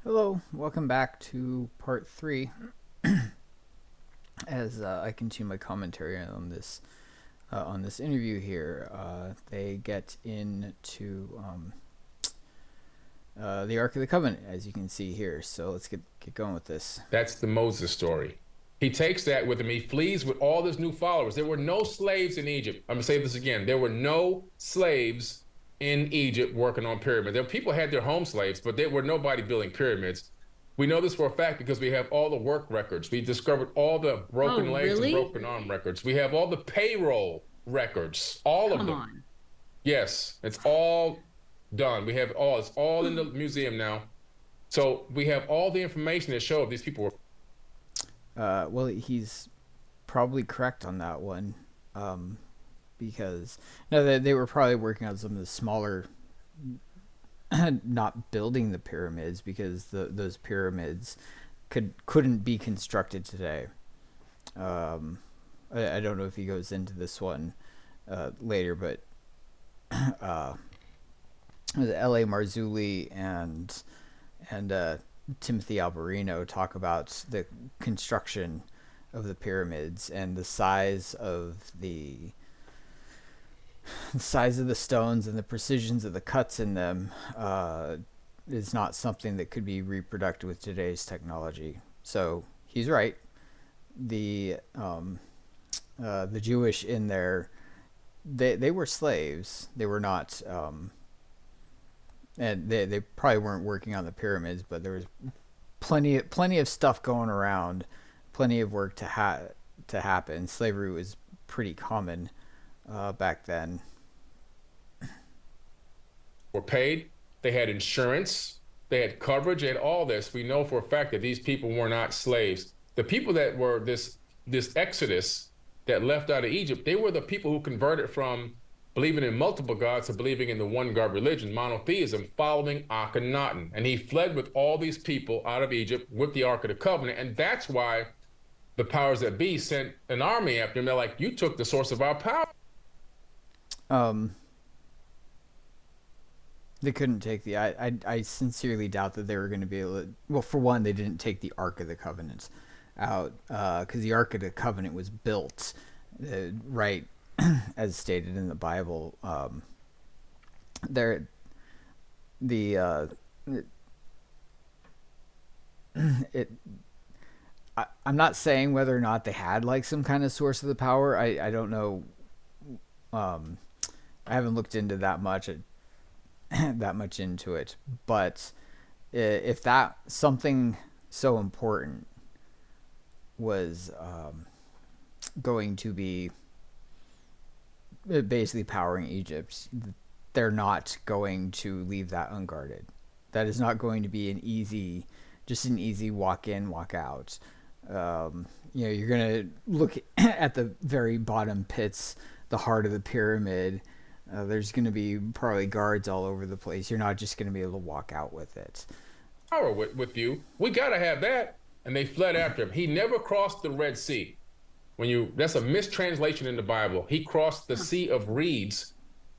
Hello, welcome back to part three. As I continue my commentary on this interview here, they get into the Ark of the Covenant, as you can see here. So let's get going with this. That's the Moses story. He takes that with him. He flees with all his new followers. There were no slaves in Egypt. I'm going to say this again. There were no slaves in Egypt working on pyramids. There people had their home slaves, but there were nobody building pyramids. We know this for a fact because we have all the work records. We discovered all the Oh, broken legs and really? broken arm records. We have all the payroll records, all of Come them. on. Yes, it's all done. We have all, it's all in the museum now. So we have all the information that showed these people were. Well, he's probably correct on that one, because no, they were probably working on some of the smaller, not building the pyramids because those pyramids couldn't be constructed today. I don't know if he goes into this one later, but L.A. Marzulli and Timothy Alberino talk about the construction of the pyramids and the size of the stones and the precisions of the cuts in them is not something that could be reproduced with today's technology. So he's right. The Jewish in there, they were slaves. They were not, and they probably weren't working on the pyramids, but there was plenty of stuff going around, plenty of work to happen. Slavery was pretty common back then. Were paid, they had insurance, they had coverage, they had all this. We know for a fact that these people were not slaves. The people that were this exodus that left out of Egypt, they were the people who converted from believing in multiple gods to believing in the one God religion, monotheism, following Akhenaten. And he fled with all these people out of Egypt with the Ark of the Covenant. And that's why the powers that be sent an army after him. They're like, you took the source of our power. Um, they couldn't take the. I sincerely doubt that they were going to be able to. Well, for one, they didn't take the Ark of the Covenant out because the Ark of the Covenant was built right as stated in the Bible. There, the it. I'm not saying whether or not they had like some kind of source of the power. I don't know. Um, I haven't looked into that much that much into it, but if that something so important was going to be basically powering Egypt, they're not going to leave that unguarded. That is not going to be just an easy walk in, walk out. You're gonna look at the very bottom pits, the heart of the pyramid. There's gonna be probably guards all over the place. You're not just gonna be able to walk out with it. Power with you. We got to have that. And they fled after him. He never crossed the Red Sea. That's a mistranslation in the Bible. He crossed the Huh. Sea of Reeds,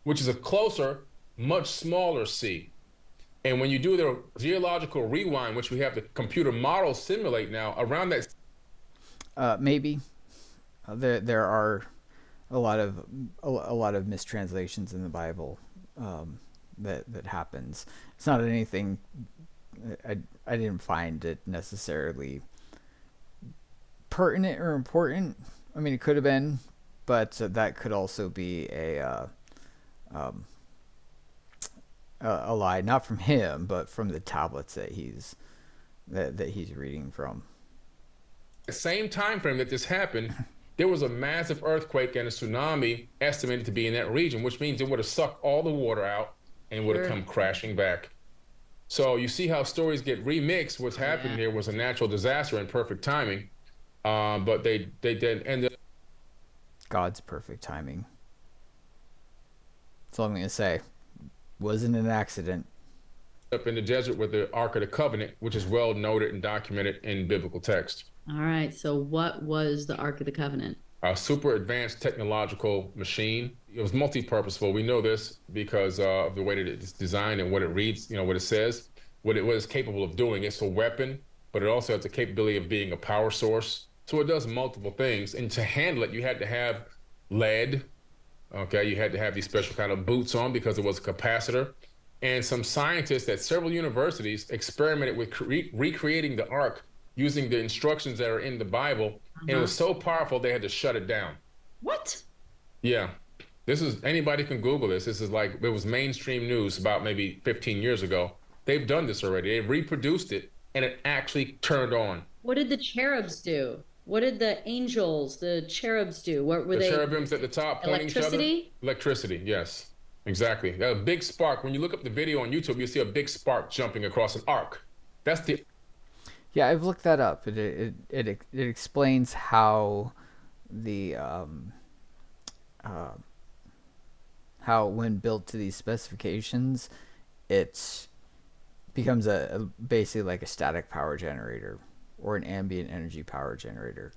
which is a closer, much smaller sea. And when you do the geological rewind, which we have the computer models simulate now, around that. Maybe there are a lot of mistranslations in the Bible that happens. It's not anything. I didn't find it necessarily pertinent or important. I mean, it could have been, but that could also be um, a lie, not from him, but from the tablets that he's reading from. The same time frame that this happened, there was a massive earthquake and a tsunami estimated to be in that region, which means it would have sucked all the water out and would have Sure. come crashing back. So you see how stories get remixed. What's happened Yeah. here was a natural disaster and perfect timing, but they did end up. God's perfect timing. That's all I'm gonna say. Wasn't an accident. Up in the desert with the Ark of the Covenant, which is well noted and documented in biblical text. All right. So, what was the Ark of the Covenant? A super advanced technological machine. It was multi-purposeful. We know this because of the way that it's designed and what it reads, what it says. what it's capable of doing. It's a weapon, but it also has the capability of being a power source. So it does multiple things. And to handle it, you had to have lead. Okay, you had to have these special kind of boots on because it was a capacitor. And some scientists at several universities experimented with recreating the ark using the instructions that are in the Bible. And it Uh-huh. was so powerful they had to shut it down. What? Yeah. This is anybody can Google this. This is like it was mainstream news about maybe 15 years ago. They've done this already. They reproduced it and it actually turned on. What did the cherubs do? What did the angels, the cherubs do? What were The they? cherubims at the top pointing each other. Electricity? Electricity, yes. Exactly. A big spark. When you look up the video on YouTube, you see a big spark jumping across an arc. That's the Yeah, I've looked that up. It explains how the uh, how when built to these specifications, it becomes basically like a static power generator or an ambient energy power generator.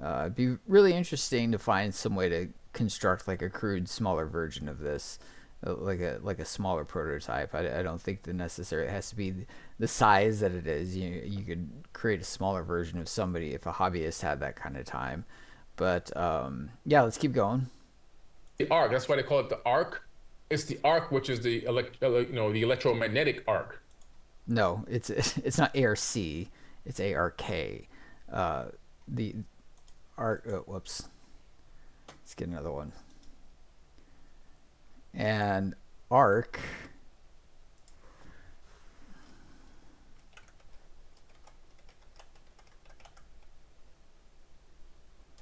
It'd be really interesting to find some way to construct like a crude, smaller version of this, like a smaller prototype. I don't think that necessarily it has to be the size that it is. You could create a smaller version of somebody if a hobbyist had that kind of time. But yeah, let's keep going. arc. That's why they call it the arc. It's the arc, which is the electromagnetic arc. No, it's not ARC. It's ARK. The arc. Oh, whoops. Let's get another one. And arc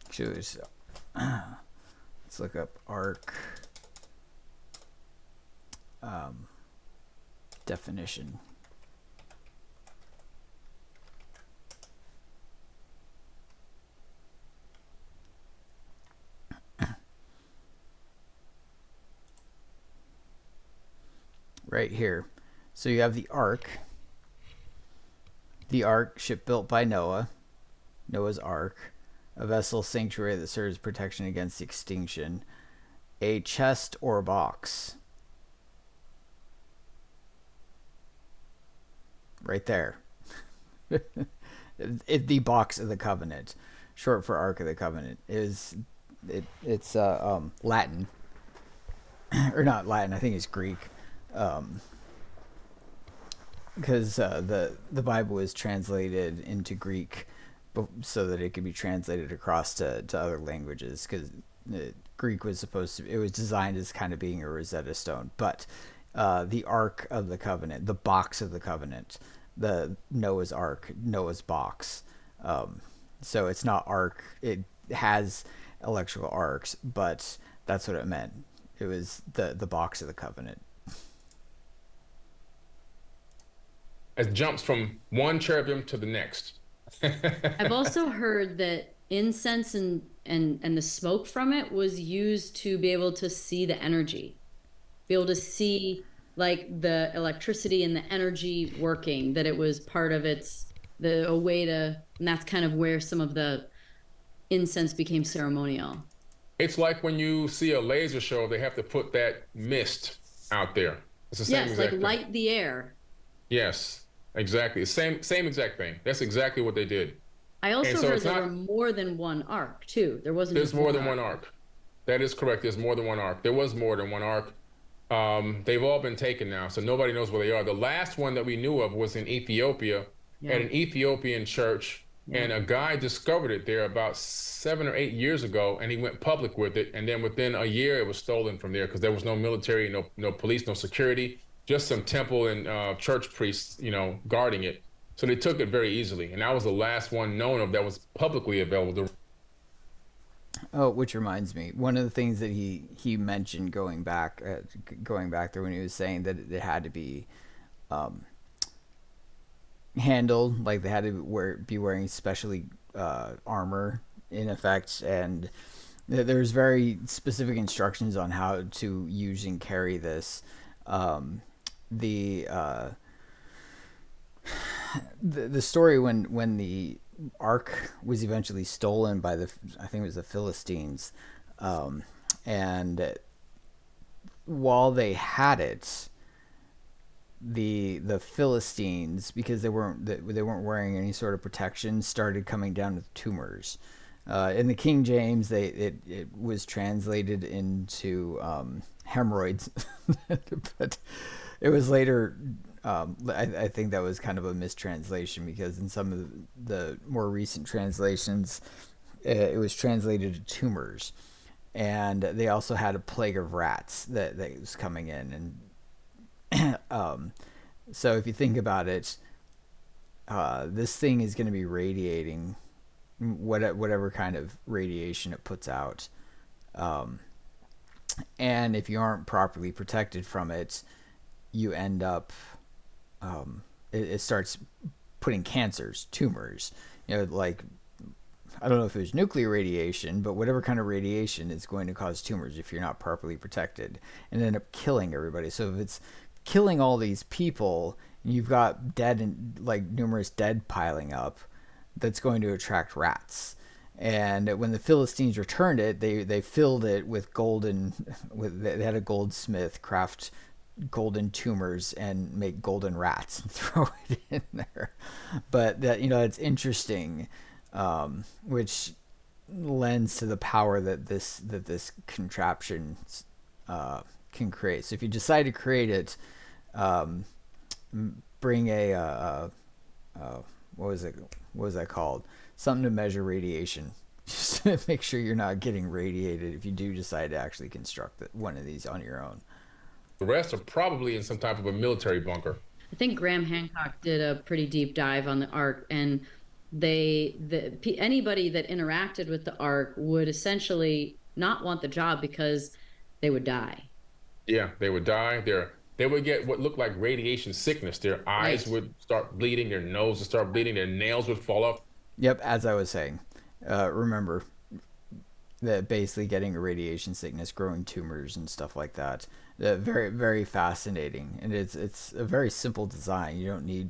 actually let's look up arc definition. Right here. So you have the ark, ship built by Noah, Noah's Ark, a vessel sanctuary that serves protection against extinction, a chest or box. Right there. The box of the covenant, short for Ark of the Covenant, it's Latin or not Latin. I think it's Greek, because the Bible was translated into Greek so that it could be translated across to other languages, because Greek was supposed to, it was designed as kind of being a Rosetta Stone. But the Ark of the Covenant, the box of the covenant, the Noah's Ark, Noah's box. So it's not arc. It has electrical arcs, but that's what it meant. It was the box of the covenant. It jumps from one cherubim to the next. I've also heard that incense and the smoke from it was used to be able to see the energy, be able to see like the electricity and the energy working, that it was part of a way to, and that's kind of where some of the incense became ceremonial. It's like when you see a laser show, they have to put that mist out there. It's the same Yes, like exact thing. light the air. Yes, exactly. Same exact thing. That's exactly what they did. I And also so heard it's there were not, more than one arc too. There wasn't there's just more one than arc. one arc. That is correct. There's more than one arc. There was more than one arc. They've all been taken now, so nobody knows where they are. The last one that we knew of was in Ethiopia at Yeah, an Ethiopian church, yeah. and a guy discovered it there about 7 or 8 years ago, and he went public with it. And then within a year, it was stolen from there because there was no military, no police, no security, just some temple and church priests, guarding it. So they took it very easily, and that was the last one known of that was publicly available. Oh, which reminds me, one of the things that he mentioned going back there when he was saying that it had to be um, handled, like they had to be wearing specially armor in effect, and there's very specific instructions on how to use and carry this. Um, the the story when the ark was eventually stolen by I think it was the Philistines, and while they had it, the Philistines, because they weren't wearing any sort of protection, started coming down with tumors. In the King James, it was translated into hemorrhoids, but it was later. I think that was kind of a mistranslation, because in some of the more recent translations, it was translated to tumors, and they also had a plague of rats that was coming in, and so if you think about it, this thing is going to be radiating whatever kind of radiation it puts out. And if you aren't properly protected from it, you end up, it starts putting cancers, tumors. Like, I don't know if it was nuclear radiation, but whatever kind of radiation is going to cause tumors if you're not properly protected, and end up killing everybody. So if it's killing all these people, and you've got dead and like numerous dead piling up, that's going to attract rats. And when the Philistines returned it, they filled it with golden. They had a goldsmith craft golden tumors and make golden rats and throw it in there. But that, it's interesting, which lends to the power that this contraption can create. So if you decide to create it, bring what was that called? Something to measure radiation. Just to make sure you're not getting radiated if you do decide to actually construct one of these on your own. The rest are probably in some type of a military bunker. I think Graham Hancock did a pretty deep dive on the Ark, and anybody that interacted with the Ark would essentially not want the job because they would die. Yeah, they would die. They would get what looked like radiation sickness. Their eyes would start bleeding, their nose would start bleeding, their nails would fall off. Yep, as I was saying, remember that basically getting a radiation sickness, growing tumors and stuff like that. Very, very fascinating, and it's a very simple design. You don't need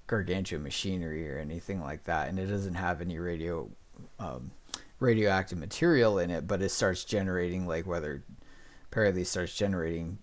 gargantuan machinery or anything like that, and it doesn't have any radioactive material in it, but it starts generating, like, whether apparently starts generating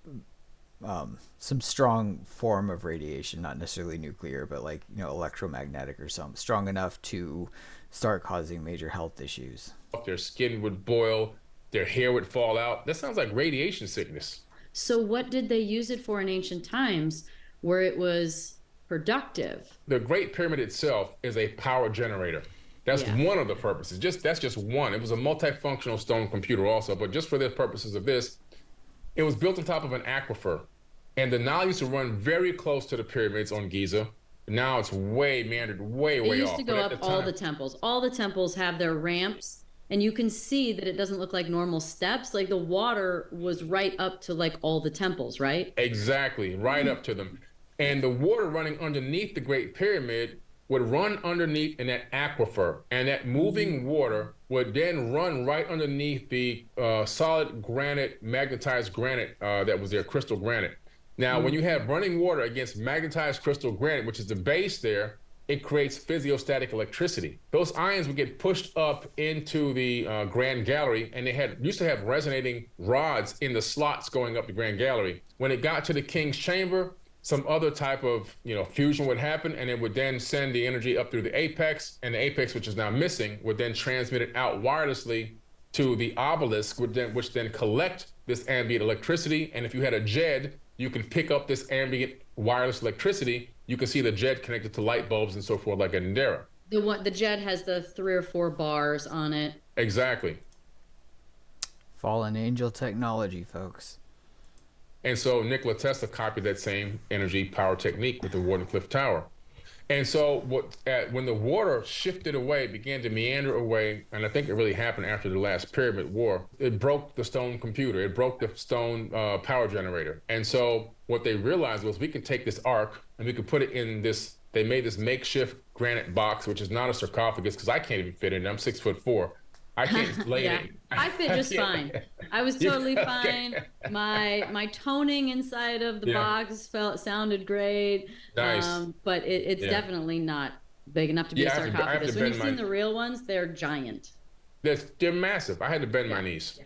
some strong form of radiation, not necessarily nuclear, but like, electromagnetic or something strong enough to start causing major health issues. Their skin would boil, their hair would fall out. That sounds like radiation sickness. So what did they use it for in ancient times where it was productive? The Great Pyramid itself is a power generator. That's one of the purposes. That's just one. It was a multifunctional stone computer also, but just for the purposes of this, it was built on top of an aquifer. And the Nile used to run very close to the pyramids on Giza. Now it's way meandered, way off. It used to go up all the temples. All the temples have their ramps, and you can see that it doesn't look like normal steps. Like the water was right up to like all the temples, right? Exactly, right up to them. And the water running underneath the Great Pyramid would run underneath in that aquifer, and that moving water would then run right underneath the solid granite, magnetized granite that was there, crystal granite. Now, when you have running water against magnetized crystal granite, which is the base there, it creates physiostatic electricity. Those ions would get pushed up into the Grand Gallery, and they used to have resonating rods in the slots going up the Grand Gallery. When it got to the King's Chamber, some other type of fusion would happen, and it would then send the energy up through the apex, and the apex, which is now missing, would then transmit it out wirelessly to the obelisk, which then collect this ambient electricity. And if you had a JED, you can pick up this ambient wireless electricity. You can see the JED connected to light bulbs and so forth, like a Ndera. The JED has the 3 or 4 bars on it. Exactly. Fallen angel technology, folks. And so Nikola Tesla copied that same energy power technique with the Wardenclyffe Tower. And so when the water shifted away, began to meander away, and I think it really happened after the last Pyramid War, it broke the stone computer. It broke the stone power generator. And so what they realized was, we could take this Ark and we could put it in this, they made this makeshift granite box, which is not a sarcophagus, because I can't even fit in it. I'm 6'4". I can't lay in it. I fit just fine. I was totally fine. My toning inside of the box sounded great. Nice. But it's definitely not big enough to be a sarcophagus. When you've seen the real ones, they're giant. They're massive. I had to bend my knees.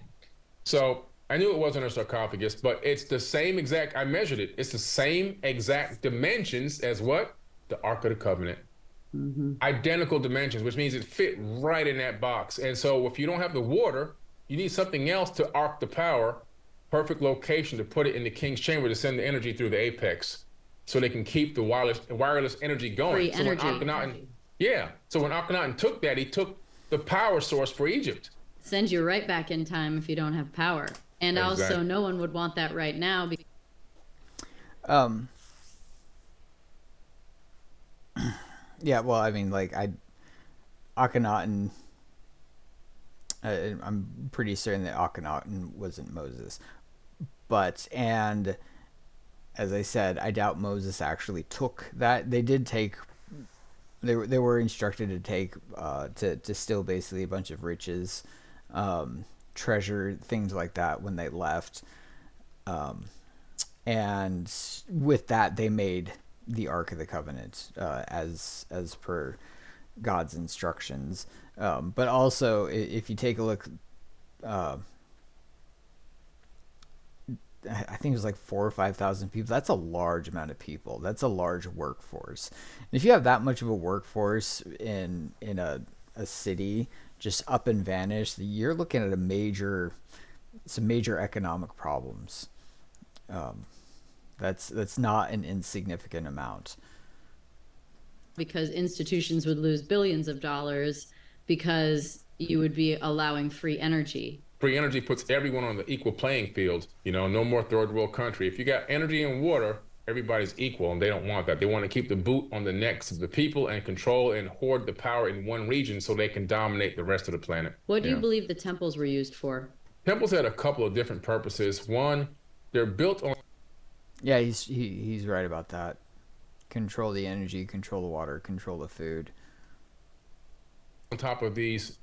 So I knew it wasn't a sarcophagus, but it's the same exact. I measured it. It's the same exact dimensions as what? The Ark of the Covenant. Mm-hmm. Identical dimensions, which means it fit right in that box. And so if you don't have the water, you need something else to arc the power. Perfect location to put it in the king's chamber to send the energy through the apex, so they can keep the wireless energy Free going. So when energy. Akhenaten, yeah, so when Akhenaten took that, he took the power source for Egypt. Sends you right back in time if you don't have power. And also, Exactly. no one would want that right now because Um, yeah, well, I mean, like Akhenaten. I'm pretty certain that Akhenaten wasn't Moses, but and as I said, I doubt Moses actually took that. They did take. They were instructed to take to steal basically a bunch of riches, treasure, things like that when they left. Um, and with that, they made the Ark of the Covenant as per God's instructions. But also, if you take a look, uh, I think it was like 4 or 5 thousand people. That's a large amount of people. That's a large workforce. And if you have that much of a workforce in a city just up and vanish, you're looking at some major economic problems. Um, that's not an insignificant amount. institutions would lose billions of dollars because you would be allowing free energy. Free energy puts everyone on the equal playing field. No more third world country. If you got energy and water, everybody's equal, and they don't want that. They want to keep the boot on the necks of the people and control and hoard the power in one region so they can dominate the rest of the planet. What do you believe the temples were used for? Temples had a couple of different purposes. One, they're built on Yeah, he's right about that. Control the energy, control the water, control the food. top of these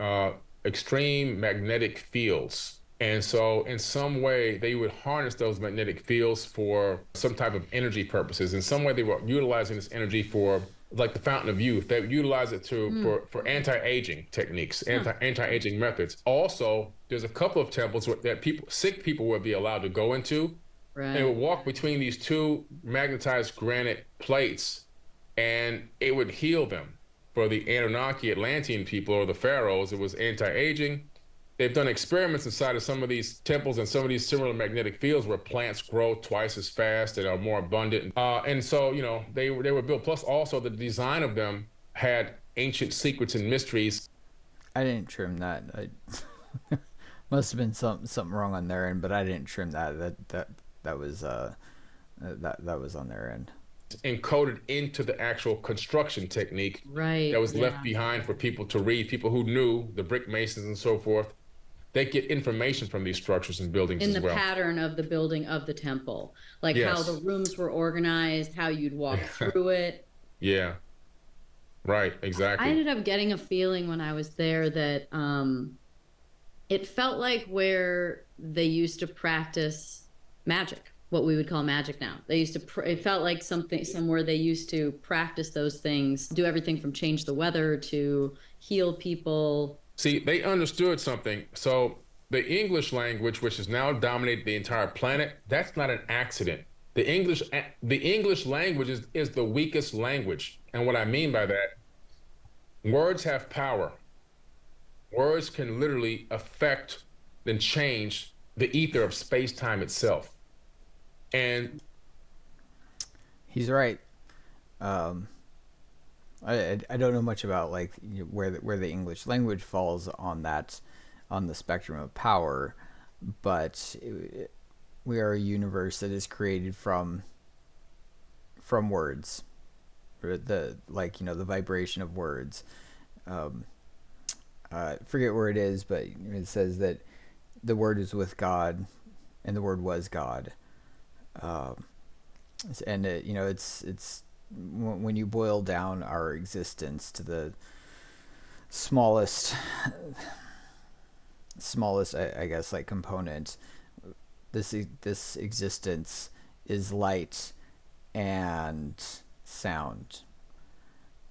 extreme magnetic fields. And so, in some way, they would harness those magnetic fields for some type of energy purposes. In some way, they were utilizing this energy for, like the fountain of youth. They would utilize it for anti-aging techniques, anti-aging methods. Also, there's a couple of temples that sick people would be allowed to go into. Right. And it would walk between these two magnetized granite plates, and it would heal them. For the Annunaki Atlantean people or the pharaohs, it was anti-aging. They've done experiments inside of some of these temples and some of these similar magnetic fields where plants grow twice as fast and are more abundant. And so, they were built. Plus, also the design of them had ancient secrets and mysteries. I didn't trim that. I must have been something wrong on their end, but I didn't trim that. That was that was on their end. Encoded into the actual construction technique that was left behind for people to read. People who knew the brick masons and so forth, they get information from these structures and buildings in as the well. Pattern of the building of the temple, like how the rooms were organized, how you'd walk through it. Yeah, right, exactly. I ended up getting a feeling when I was there that it felt like where they used to practice magic, what we would call magic now. They used to, it felt like somewhere they used to practice those things, do everything from change the weather to heal people. See, they understood something. So the English language, which has now dominated the entire planet, that's not an accident. The English language is the weakest language. And what I mean by that, words have power. Words can literally affect and change the ether of space-time itself. And he's right. I don't know much about like where the English language falls on the spectrum of power, but we are a universe that is created from words, or the vibration of words. Forget where it is, but it says that the word is with God, and the word was God. And it's when you boil down our existence to the smallest I guess like component, this existence is light and sound.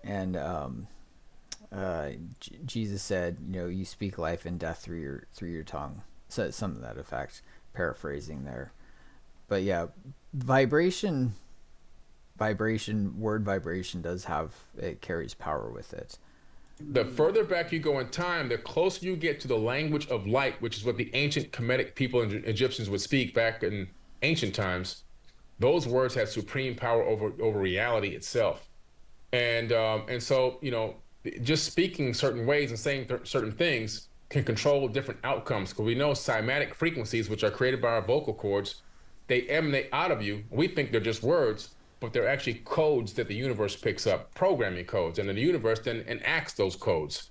And Jesus said, you speak life and death through your tongue. So something to that effect. paraphrasing there. But yeah, vibration, word vibration does have, it carries power with it. The further back you go in time, the closer you get to the language of light, which is what the ancient Kemetic people and Egyptians would speak back in ancient times. Those words had supreme power over reality itself. And so, just speaking certain ways and saying certain things can control different outcomes, because we know cymatic frequencies, which are created by our vocal cords, they emanate out of you. We think they're just words, but they're actually codes that the universe picks up, programming codes, and then the universe then enacts those codes.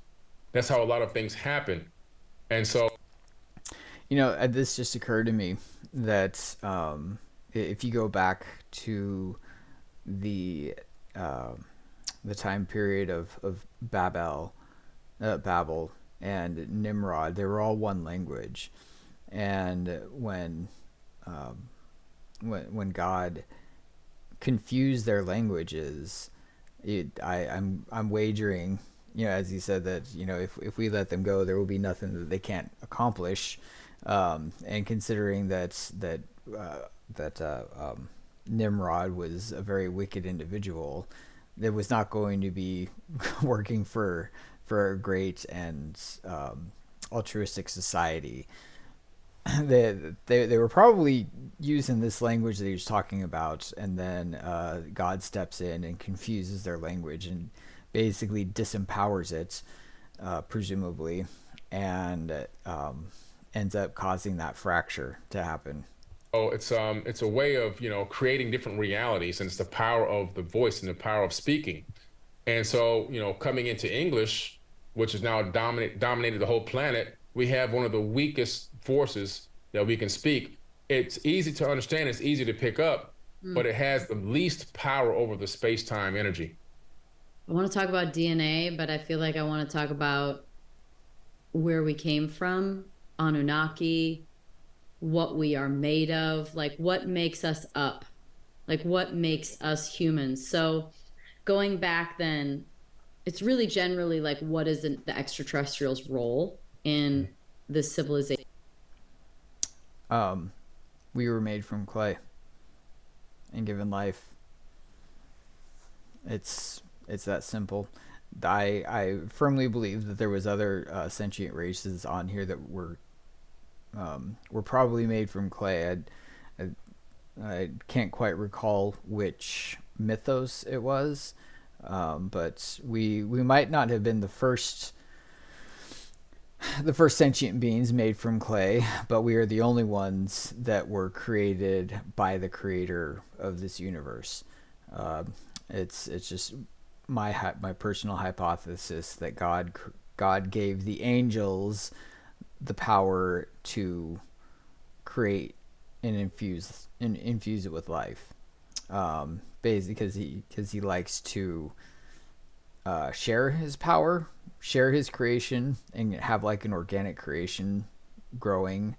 That's how a lot of things happen. And so, This just occurred to me that if you go back to the uh, the time period of Babel and Nimrod, they were all one language. And when God confused their languages, I'm wagering, as he said, that if we let them go, there will be nothing that they can't accomplish. And considering that Nimrod was a very wicked individual, that was not going to be working for a great and altruistic society. They were probably using this language that he was talking about, and then God steps in and confuses their language and basically disempowers it, presumably, and ends up causing that fracture to happen. it's a way of creating different realities, and it's the power of the voice and the power of speaking. And so, coming into English, which has now dominated the whole planet, we have one of the weakest forces that we can speak. It's easy to understand, it's easy to pick up, but Mm. it has the least power over the space-time energy. I want to talk about DNA, but I feel like I want to talk about where we came from, Anunnaki, what we are made of, like what makes us up, like what makes us humans. So going back then, it's really generally like what is the extraterrestrial's role in the civilization? Um, we were made from clay and given life. It's that simple. I firmly believe that there was other sentient races on here that were probably made from clay. I I can't quite recall which mythos it was, but we might not have been the first sentient beings made from clay, but we are the only ones that were created by the creator of this universe. Uh, it's just my personal hypothesis that God gave the angels the power to create and infuse it with life. Basically, because he likes to share his power, share his creation, and have like an organic creation growing.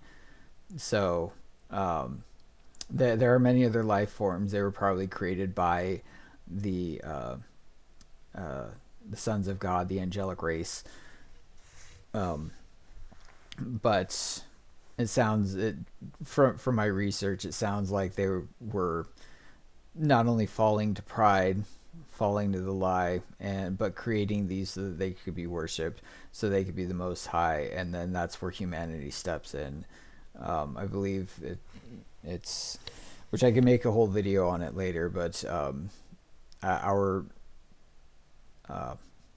So there are many other life forms. They were probably created by the the sons of God, the angelic race. Um, but from my research, it sounds like they were not only falling to pride, falling to the lie, but creating these so that they could be worshipped, so they could be the most high, and then that's where humanity steps in. I believe it's, which I can make a whole video on it later, but our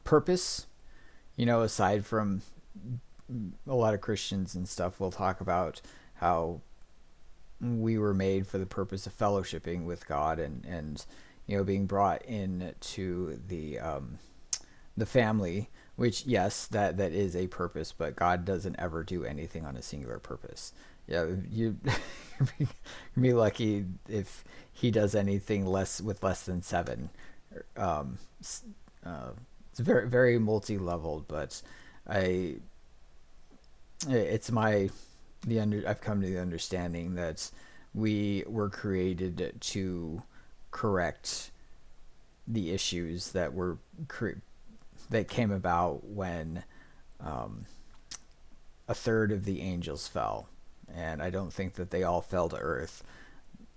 purpose, aside from a lot of Christians and stuff will talk about how we were made for the purpose of fellowshipping with God and being brought in to the family, which yes, that is a purpose, but God doesn't ever do anything on a singular purpose. Yeah, you be lucky if he does anything less than seven. Um, it's very very multi-leveled, but I it's my I've come to the understanding that we were created to correct the issues that came about when a third of the angels fell, and I don't think that they all fell to Earth.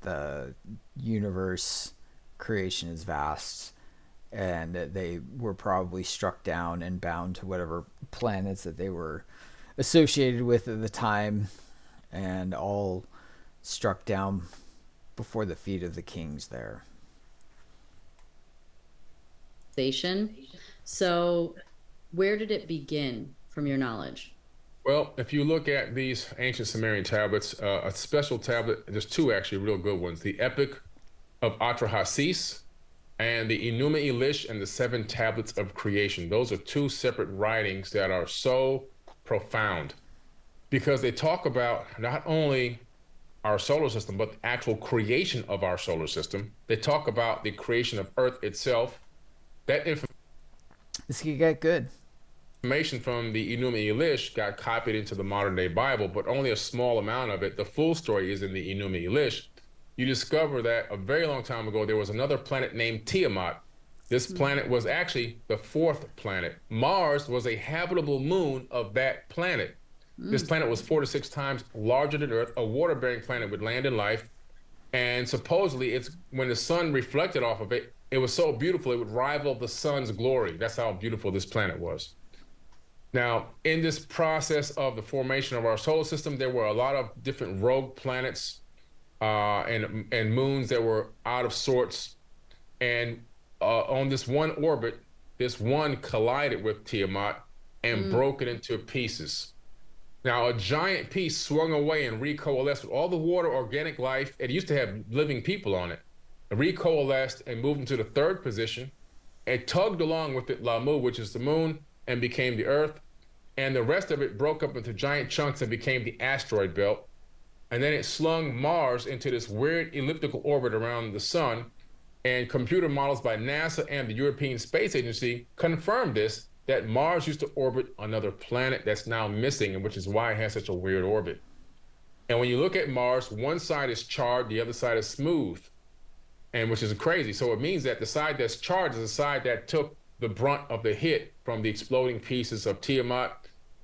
The universe creation is vast, and they were probably struck down and bound to whatever planets that they were associated with at the time, and all struck down before the feet of the kings there. Station. So, where did it begin from your knowledge? Well, if you look at these ancient Sumerian tablets, a special tablet, there's two actually real good ones: the Epic of Atrahasis and the Enuma Elish and the Seven Tablets of Creation. Those are two separate writings that are so profound because they talk about not only our solar system, but the actual creation of our solar system. They talk about the creation of Earth itself. That This could get good. information from the Enuma Elish got copied into the modern day Bible, but only a small amount of it. The full story is in the Enuma Elish. You discover that a very long time ago, there was another planet named Tiamat. This planet was actually the fourth planet. Mars was a habitable moon of that planet. This planet was 4 to 6 times larger than Earth, a water-bearing planet with land and life. And supposedly, it's when the sun reflected off of it, it was so beautiful it would rival the sun's glory. That's how beautiful this planet was. Now, in this process of the formation of our solar system, there were a lot of different rogue planets and moons that were out of sorts. And on this one orbit, this one collided with Tiamat and broke it into pieces. Now, a giant piece swung away and recoalesced with all the water, organic life. It used to have living people on it. It recoalesced and moved into the third position. It tugged along with it Lamu, which is the moon, and became the Earth. And the rest of it broke up into giant chunks and became the asteroid belt. And then it slung Mars into this weird elliptical orbit around the sun. And computer models by NASA and the European Space Agency confirmed this, that Mars used to orbit another planet that's now missing, and which is why it has such a weird orbit. And when you look at Mars, one side is charred, the other side is smooth, and which is crazy. So it means that the side that's charred is the side that took the brunt of the hit from the exploding pieces of Tiamat.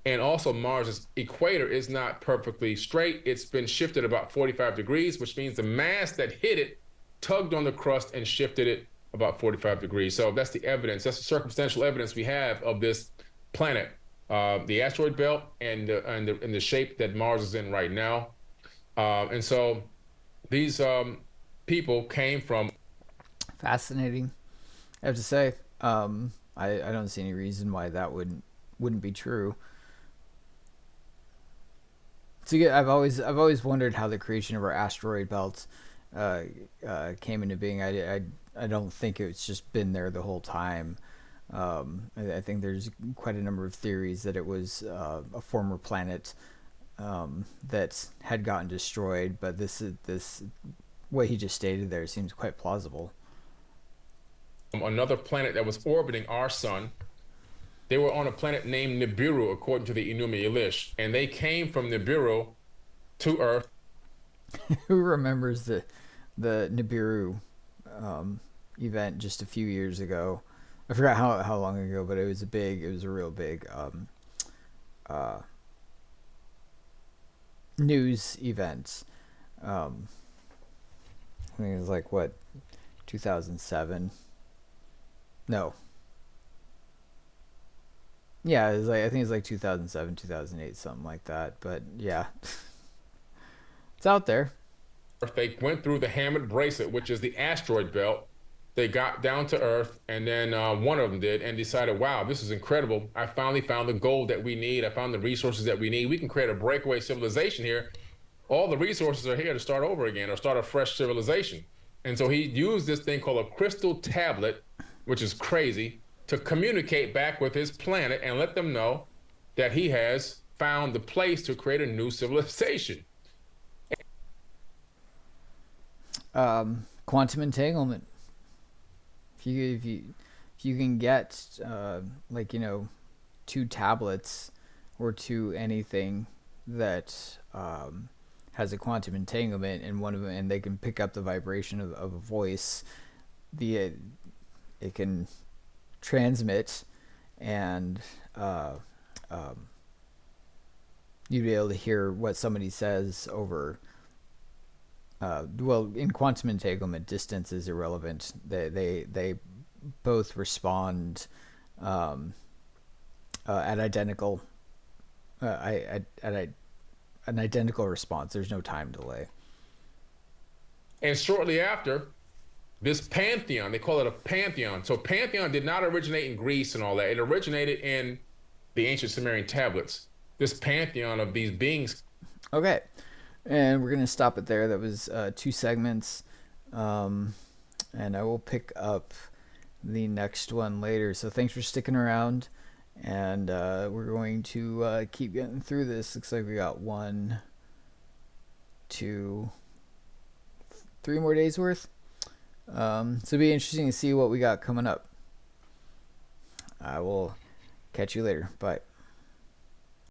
And also Mars's equator is not perfectly straight. It's been shifted about 45 degrees, which means the mass that hit it tugged on the crust and shifted it about 45 degrees. So that's the evidence. That's the circumstantial evidence we have of this planet, the asteroid belt, and the shape that Mars is in right now. And so these people came from. Fascinating. I have to say, I don't see any reason why that wouldn't be true. So yeah, I've always wondered how the creation of our asteroid belt came into being. I don't think it's just been there the whole time. I think there's quite a number of theories that it was a former planet that had gotten destroyed, but this what he just stated there seems quite plausible. Another planet that was orbiting our sun. They were on a planet named Nibiru, according to the Enuma Elish, and they came from Nibiru to Earth. Who remembers the Nibiru event just a few years ago? I forgot how long ago, but it was a real big uh, news event. I think it was like what, 2007? No. Yeah, it was like I think it's like 2007, 2008, something like that. But yeah, it's out there. They went through the Hammond Bracelet, which is the asteroid belt. They got down to Earth, and then one of them did and decided, wow, this is incredible. I finally found the gold that we need. I found the resources that we need. We can create a breakaway civilization here. All the resources are here to start over again or start a fresh civilization. And so he used this thing called a crystal tablet, which is crazy, to communicate back with his planet and let them know that he has found the place to create a new civilization. Quantum entanglement. If you can get like two tablets or two anything that has a quantum entanglement in one of them, and they can pick up the vibration of a voice, it can transmit and you'd be able to hear what somebody says over. Well, in quantum entanglement, distance is irrelevant. They both respond at identical at an identical response. There's no time delay. And shortly after, this pantheon, they call it a pantheon. So pantheon did not originate in Greece and all that. It originated in the ancient Sumerian tablets. This pantheon of these beings. Okay, and we're gonna stop it there. That was 2 segments, and I will pick up the next one later. So thanks for sticking around, and we're going to keep getting through this. Looks like we got 1, 2, 3 more days worth. So it'll be interesting to see what we got coming up. I will catch you later. Bye.